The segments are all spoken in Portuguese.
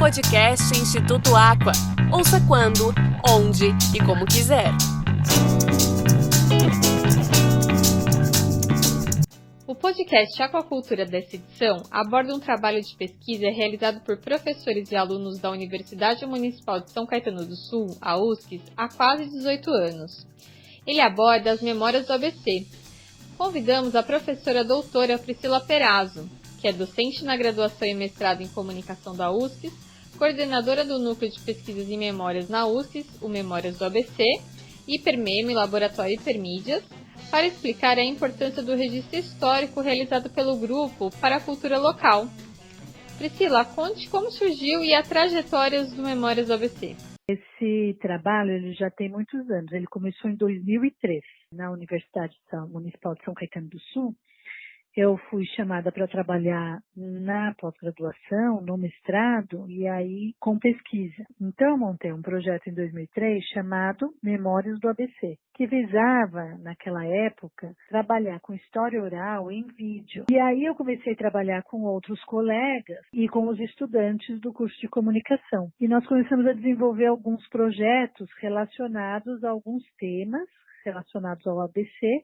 podcast Instituto Aqua. Ouça quando, onde e como quiser. O podcast Aquacultura dessa edição aborda um trabalho de pesquisa realizado por professores e alunos da Universidade Municipal de São Caetano do Sul, a USCS, há quase 18 anos. Ele aborda as memórias do ABC. Convidamos a professora doutora Priscila Perazzo, que é docente na graduação e mestrado em comunicação da USCS, coordenadora do Núcleo de Pesquisas em Memórias na USCS, o Memórias do ABC, Hipermemo e Laboratório Hipermídias, para explicar a importância do registro histórico realizado pelo grupo para a cultura local. Priscila, conte como surgiu e a trajetória do Memórias do ABC. Esse trabalho ele já tem muitos anos. Ele começou em 2003, na Universidade Municipal de São Caetano do Sul. Eu fui chamada para trabalhar na pós-graduação, no mestrado, e aí com pesquisa. Então, eu montei um projeto em 2003 chamado Memórias do ABC, que visava, naquela época, trabalhar com história oral em vídeo. E aí eu comecei a trabalhar com outros colegas e com os estudantes do curso de comunicação. E nós começamos a desenvolver alguns projetos relacionados a alguns temas relacionados ao ABC,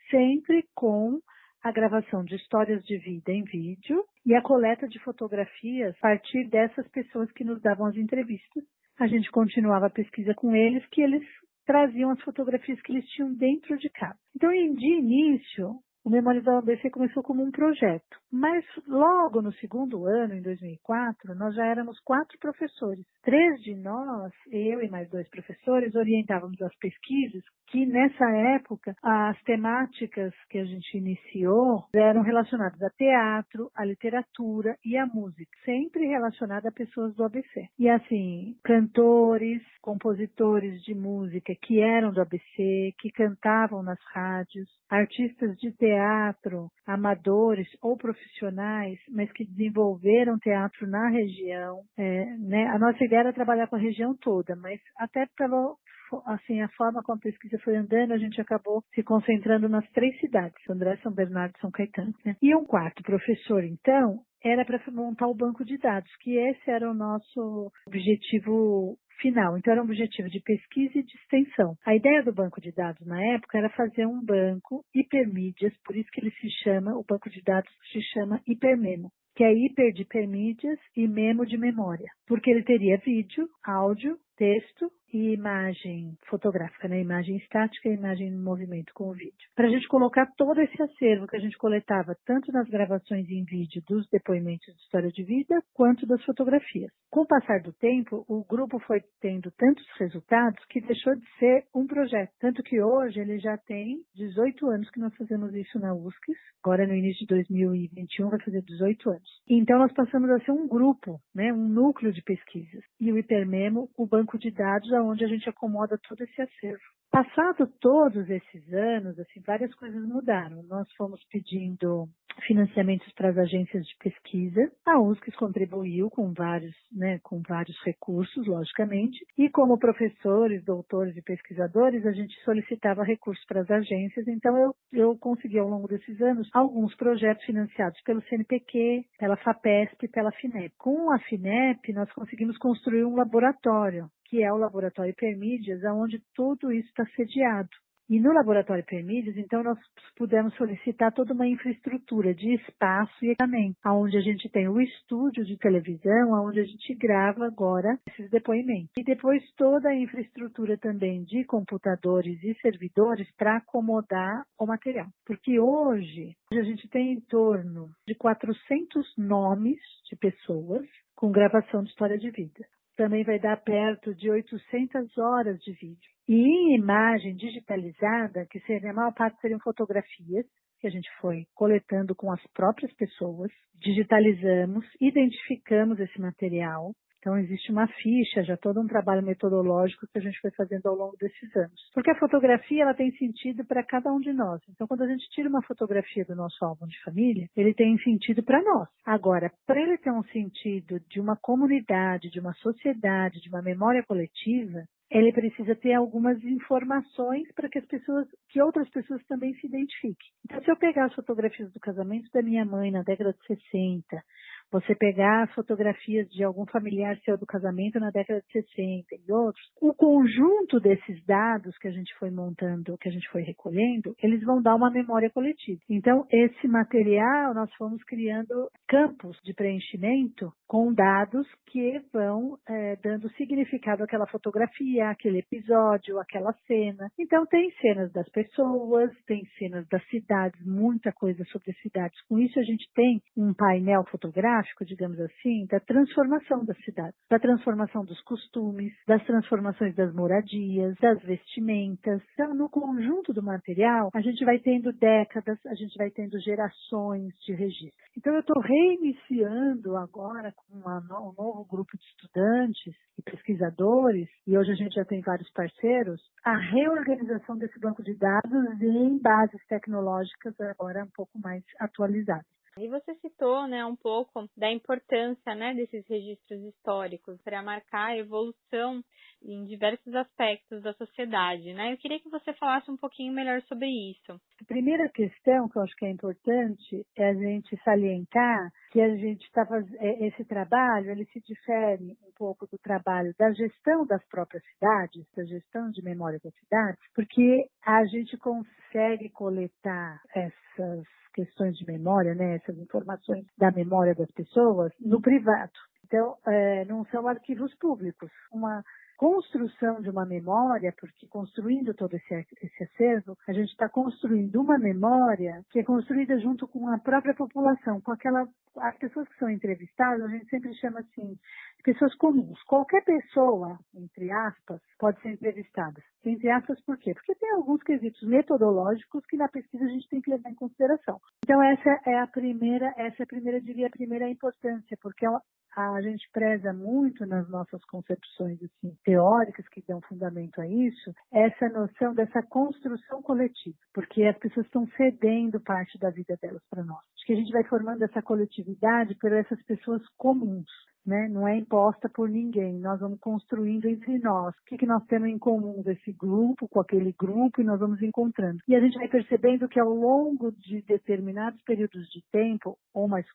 sempre com a gravação de histórias de vida em vídeo e a coleta de fotografias a partir dessas pessoas que nos davam as entrevistas. A gente continuava a pesquisa com eles, que eles traziam as fotografias que eles tinham dentro de casa. Então, de início, o Memórias do ABC começou como um projeto, mas logo no segundo ano, em 2004, nós já éramos 4 professores. 3 de nós, eu e mais 2 professores, orientávamos as pesquisas que nessa época as temáticas que a gente iniciou eram relacionadas a teatro, a literatura e a música, sempre relacionada a pessoas do ABC. E assim, cantores, compositores de música que eram do ABC, que cantavam nas rádios, artistas de teatro, amadores ou profissionais, mas que desenvolveram teatro na região. A nossa ideia era trabalhar com a região toda, mas até assim, a forma como a pesquisa foi andando, a gente acabou se concentrando nas 3 cidades, André, São Bernardo e São Caetano. E um quarto professor, então, era para montar o banco de dados, que esse era o nosso objetivo final. Então, era um objetivo de pesquisa e de extensão. A ideia do banco de dados na época era fazer um banco hipermídias, por isso que o banco de dados se chama Hipermemo, que é hiper de hipermídias e memo de memória, porque ele teria vídeo, áudio, texto e imagem fotográfica, né? Imagem estática e imagem em movimento com o vídeo. Para a gente colocar todo esse acervo que a gente coletava tanto nas gravações em vídeo dos depoimentos de história de vida, quanto das fotografias. Com o passar do tempo, o grupo foi tendo tantos resultados que deixou de ser um projeto. Tanto que hoje ele já tem 18 anos que nós fazemos isso na USCS. Agora, no início de 2021, vai fazer 18 anos. Então, nós passamos a ser um grupo, né? Um núcleo de pesquisas. E o Hipermemo, o banco de dados, onde a gente acomoda todo esse acervo. Passado todos esses anos, assim, várias coisas mudaram. Nós fomos pedindo financiamentos para as agências de pesquisa. A USCS contribuiu com vários recursos, logicamente. E como professores, doutores e pesquisadores, a gente solicitava recursos para as agências. Então, eu consegui, ao longo desses anos, alguns projetos financiados pelo CNPq, pela FAPESP e pela FINEP. Com a FINEP, nós conseguimos construir um laboratório, que é o Laboratório Hipermídias, onde tudo isso está sediado. E no Laboratório Hipermídias, então, nós pudemos solicitar toda uma infraestrutura de espaço e equipamento, onde a gente tem o estúdio de televisão, onde a gente grava agora esses depoimentos. E depois toda a infraestrutura também de computadores e servidores para acomodar o material. Porque hoje a gente tem em torno de 400 nomes de pessoas com gravação de história de vida. Também vai dar perto de 800 horas de vídeo. E em imagem digitalizada, que seria, a maior parte seriam fotografias, que a gente foi coletando com as próprias pessoas, digitalizamos, identificamos esse material. Então, existe uma ficha, já todo um trabalho metodológico que a gente foi fazendo ao longo desses anos. Porque a fotografia, ela tem sentido para cada um de nós. Então, quando a gente tira uma fotografia do nosso álbum de família, ele tem sentido para nós. Agora, para ele ter um sentido de uma comunidade, de uma sociedade, de uma memória coletiva, ele precisa ter algumas informações para que outras pessoas também se identifiquem. Então, se eu pegar as fotografias do casamento da minha mãe na década de 60, você pegar as fotografias de algum familiar seu do casamento na década de 60 e outros, o conjunto desses dados que a gente foi montando, que a gente foi recolhendo, eles vão dar uma memória coletiva. Então, esse material, nós fomos criando campos de preenchimento com dados que vão dando significado àquela fotografia, àquele episódio, àquela cena. Então, tem cenas das pessoas, tem cenas das cidades, muita coisa sobre as cidades. Com isso, a gente tem um painel fotográfico, digamos assim, da transformação das cidades, da transformação dos costumes, das transformações das moradias, das vestimentas. Então, no conjunto do material, a gente vai tendo décadas, a gente vai tendo gerações de registro. Então, eu estou reiniciando agora com um novo grupo de estudantes e pesquisadores, e hoje a gente já tem vários parceiros, a reorganização desse banco de dados em bases tecnológicas agora um pouco mais atualizadas. E você citou, né, um pouco da importância, né, desses registros históricos para marcar a evolução em diversos aspectos da sociedade, né? Eu queria que você falasse um pouquinho melhor sobre isso. A primeira questão que eu acho que é importante é a gente salientar que a gente esse trabalho, ele se difere um pouco do trabalho da gestão das próprias cidades, da gestão de memória das cidades, porque a gente consegue coletar essas questões de memória, né, essas informações da memória das pessoas no privado. Então, não são arquivos públicos. Uma construção de uma memória, porque construindo todo esse acervo, a gente está construindo uma memória que é construída junto com a própria população, com as pessoas que são entrevistadas, a gente sempre chama assim, de pessoas comuns. Qualquer pessoa, entre aspas, pode ser entrevistada. Entre aspas, por quê? Porque tem alguns quesitos metodológicos que na pesquisa a gente tem que levar em consideração. Então, essa é a primeira, diria, a primeira importância, porque a gente preza muito nas nossas concepções assim, teóricas que dão fundamento a isso, essa noção dessa construção coletiva, porque as pessoas estão cedendo parte da vida delas para nós. Acho que a gente vai formando essa coletividade por essas pessoas comuns, né? Não é imposta por ninguém, nós vamos construindo entre nós. O que nós temos em comum desse grupo, com aquele grupo, e nós vamos encontrando. E a gente vai percebendo que ao longo de determinados períodos de tempo,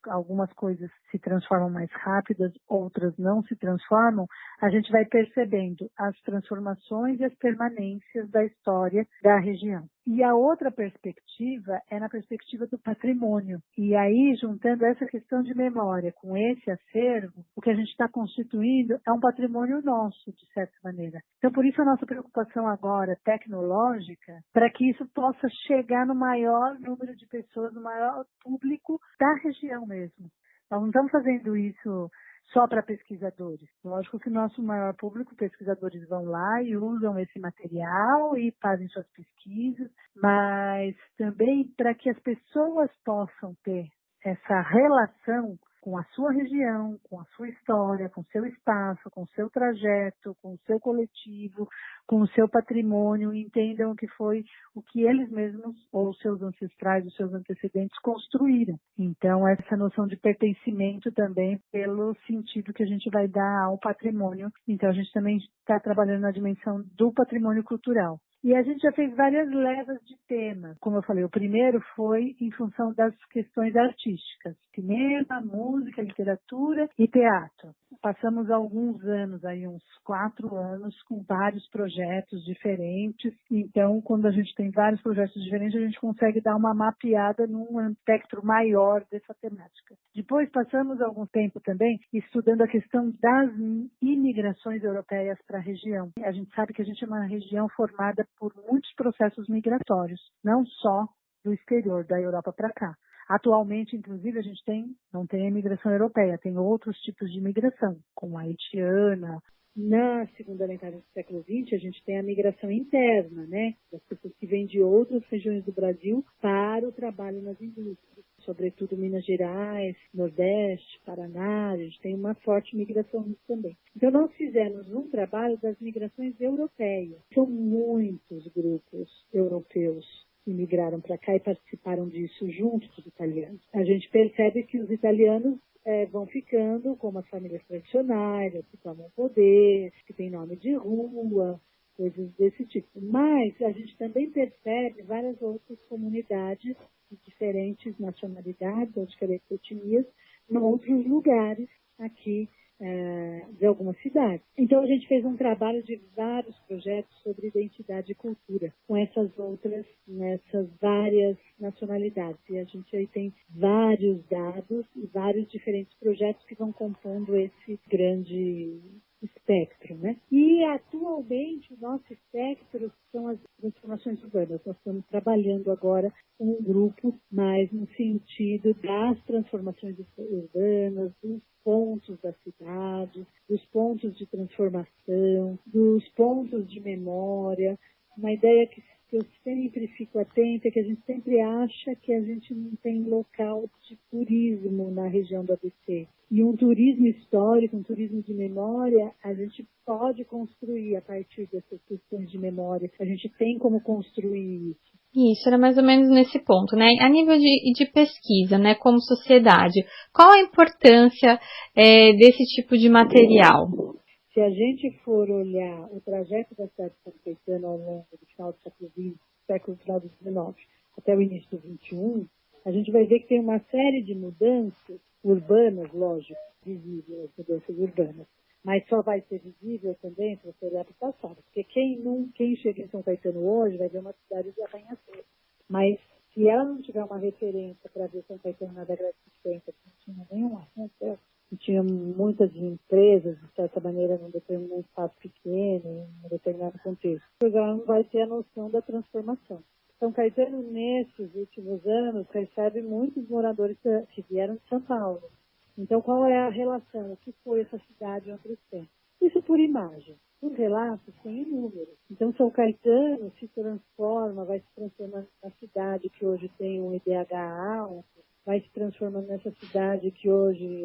algumas coisas se transformam mais rápidas, outras não se transformam, a gente vai percebendo as transformações e as permanências da história da região. E a outra perspectiva é na perspectiva do patrimônio. E aí, juntando essa questão de memória com esse acervo, o que a gente está constituindo é um patrimônio nosso, de certa maneira. Então, por isso a nossa preocupação agora tecnológica, para que isso possa chegar no maior número de pessoas, no maior público da região mesmo. Nós não estamos fazendo isso só para pesquisadores. Lógico que o nosso maior público, pesquisadores vão lá e usam esse material e fazem suas pesquisas, mas também para que as pessoas possam ter essa relação com a sua região, com a sua história, com o seu espaço, com o seu trajeto, com o seu coletivo, com o seu patrimônio, entendam o que foi o que eles mesmos, ou os seus ancestrais, os seus antecedentes construíram. Então, essa noção de pertencimento também pelo sentido que a gente vai dar ao patrimônio. Então, a gente também está trabalhando na dimensão do patrimônio cultural. E a gente já fez várias levas de temas. Como eu falei, o primeiro foi em função das questões artísticas. Cinema, música, literatura e teatro. Passamos alguns anos, aí uns 4 anos, com vários projetos diferentes. Então, quando a gente tem vários projetos diferentes, a gente consegue dar uma mapeada num espectro maior dessa temática. Depois, passamos algum tempo também estudando a questão das imigrações europeias para a região. A gente sabe que a gente é uma região formada por muitos processos migratórios, não só do exterior, da Europa para cá. Atualmente, inclusive, a gente não tem a imigração europeia, tem outros tipos de imigração, como a haitiana. Na segunda metade do século XX, a gente tem a migração interna, né? Das pessoas que vêm de outras regiões do Brasil para o trabalho nas indústrias, sobretudo Minas Gerais, Nordeste, Paraná, a gente tem uma forte migração nisso também. Então, nós fizemos um trabalho das migrações europeias. São muitos grupos europeus que migraram para cá e participaram disso junto com os italianos. A gente percebe que os italianos vão ficando como as famílias tradicionais, que tomam poder, que tem nome de rua, coisas desse tipo. Mas a gente também percebe várias outras comunidades de diferentes nacionalidades ou diferentes etnias em outros lugares aqui de algumas cidades. Então, a gente fez um trabalho de vários projetos sobre identidade e cultura, com nessas várias nacionalidades. E a gente aí tem vários dados e vários diferentes projetos que vão compondo esse grande espectro, né? E, atualmente, o nosso espectro são as transformações urbanas. Nós estamos trabalhando agora com um grupo mais no sentido das transformações urbanas, dos pontos da cidade, dos pontos de transformação, dos pontos de memória. Uma ideia que eu sempre fico atenta é que a gente sempre acha que a gente não tem local de turismo na região do ABC. E um turismo histórico, um turismo de memória, a gente pode construir a partir dessas questões de memória. A gente tem como construir isso. Isso, era mais ou menos nesse ponto, né? A nível de pesquisa, né, como sociedade, qual a importância desse tipo de material? Se a gente for olhar o trajeto da cidade de São Caetano ao longo do final do século XX, final do XIX, até o início do XXI, a gente vai ver que tem uma série de mudanças urbanas, lógico, visíveis, mudanças urbanas. Mas só vai ser visível também se você olhar para o passado. Porque quem chega em São Caetano hoje vai ver uma cidade de arranha-céu. Mas se ela não tiver uma referência para ver São Caetano na década de 50, que não tinha nenhum arranha-céu, que tinha muitas empresas, de certa maneira, num determinado espaço pequeno, em um determinado contexto, ela não vai ter a noção da transformação. São Caetano, nesses últimos anos, recebe muitos moradores que vieram de São Paulo. Então, qual é a relação? O que foi essa cidade em outros tempos? Isso por imagem. Os relatos têm números. Então, São Caetano se transforma, vai se transformando na cidade que hoje tem um IDH alto, vai se transformando nessa cidade que hoje,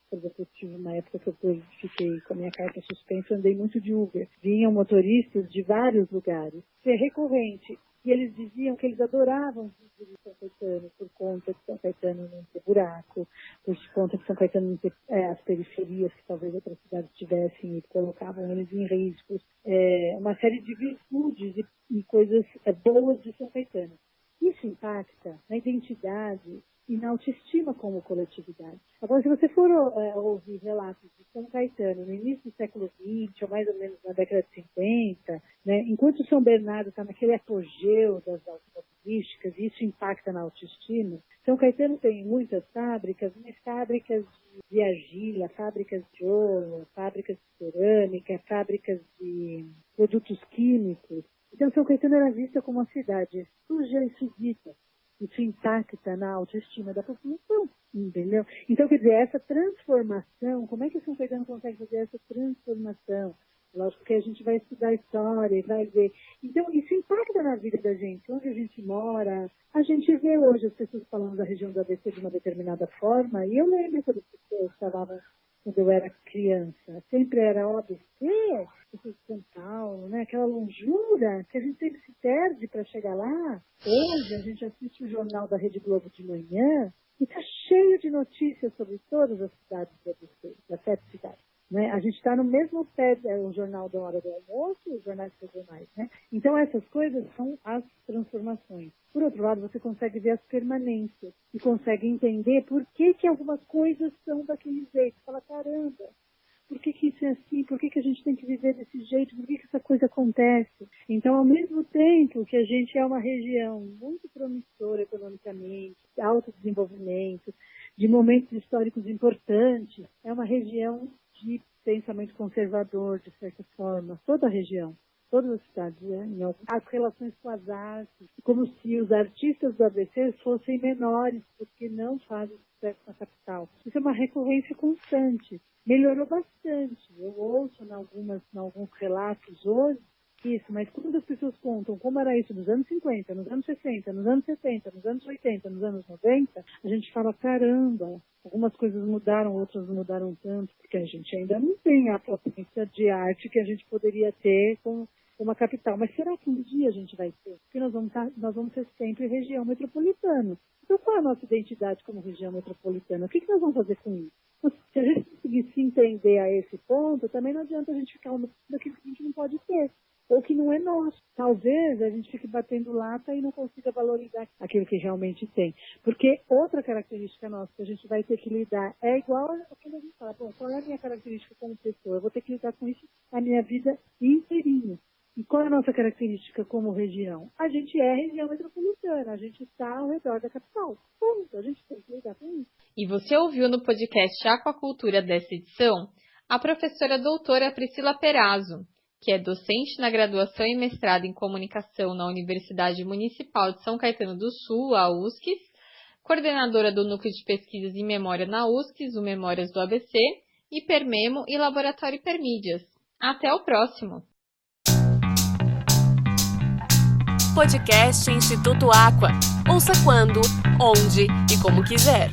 por exemplo, eu tive uma época que eu fiquei com a minha carta suspensa, andei muito de Uber. Vinham motoristas de vários lugares. Isso é recorrente. E eles diziam que eles adoravam viver em São Caetano por conta de São Caetano não ter buraco, por conta de São Caetano não ter as periferias que talvez outras cidades tivessem e colocavam eles em riscos. Uma série de virtudes e coisas boas de São Caetano. Isso impacta na identidade e na autoestima como coletividade. Agora, se você for ouvir relatos de São Caetano no início do século XX, ou mais ou menos na década de 50, né, enquanto São Bernardo está naquele apogeu das automobilísticas, e isso impacta na autoestima, São Caetano tem muitas fábricas, mas fábricas de argila, fábricas de ouro, fábricas de cerâmica, fábricas de produtos químicos. Então, São Caetano era vista como uma cidade suja e fedida. Isso impacta na autoestima da população, entendeu? Então, quer dizer, essa transformação, como é que São Caetano consegue fazer essa transformação? Lógico que a gente vai estudar história e vai ver. Então, isso impacta na vida da gente, onde a gente mora. A gente vê hoje as pessoas falando da região do ABC de uma determinada forma, e eu lembro quando as pessoas falavam, quando eu era criança, sempre era o ABC, pessoas de São Paulo, né? Aquela longura que a gente sempre se perde para chegar lá. Hoje a gente assiste o jornal da Rede Globo de manhã e está cheio de notícias sobre todas as cidades do ABC, das 7 cidades. Né? A gente está no mesmo pé, o jornal da hora do almoço, os jornais regionais. Né? Então, essas coisas são as transformações. Por outro lado, você consegue ver as permanências e consegue entender por que algumas coisas são daquele jeito. Você fala, caramba, por que isso é assim? Por que a gente tem que viver desse jeito? Por que essa coisa acontece? Então, ao mesmo tempo que a gente é uma região muito promissora economicamente, de alto desenvolvimento, de momentos históricos importantes, é uma região de pensamento conservador, de certa forma, toda a região, todas as cidades, né? As relações com as artes, como se os artistas do ABC fossem menores, porque não fazem sucesso na capital. Isso é uma recorrência constante. Melhorou bastante. Eu ouço em alguns relatos hoje isso, mas quando as pessoas contam como era isso nos anos 50, nos anos 60, nos anos 70, nos anos 80, nos anos 90, a gente fala, caramba, algumas coisas mudaram, outras não mudaram tanto, porque a gente ainda não tem a potência de arte que a gente poderia ter com uma capital. Mas será que um dia a gente vai ter? Porque nós vamos ser sempre região metropolitana. Então, qual é a nossa identidade como região metropolitana? O que nós vamos fazer com isso? Se a gente conseguir se entender a esse ponto, também não adianta a gente ficar daquilo que a gente não pode ter. ou que não é nosso. Talvez a gente fique batendo lata e não consiga valorizar aquilo que realmente tem. Porque outra característica nossa que a gente vai ter que lidar é igual a quando a gente fala, bom, qual é a minha característica como pessoa? Eu vou ter que lidar com isso a minha vida inteirinha. E qual é a nossa característica como região? A gente é região metropolitana, a gente está ao redor da capital. Ponto, a gente tem que lidar com isso. E você ouviu no podcast Aquacultura dessa edição a professora doutora Priscila Perazzo, que é docente na graduação e mestrado em comunicação na Universidade Municipal de São Caetano do Sul, a USCS, coordenadora do Núcleo de Pesquisas em Memória na USCS, o Memórias do ABC, Hipermemo e Laboratório Hipermídias. Até o próximo! Podcast Instituto Aqua. Ouça quando, onde e como quiser.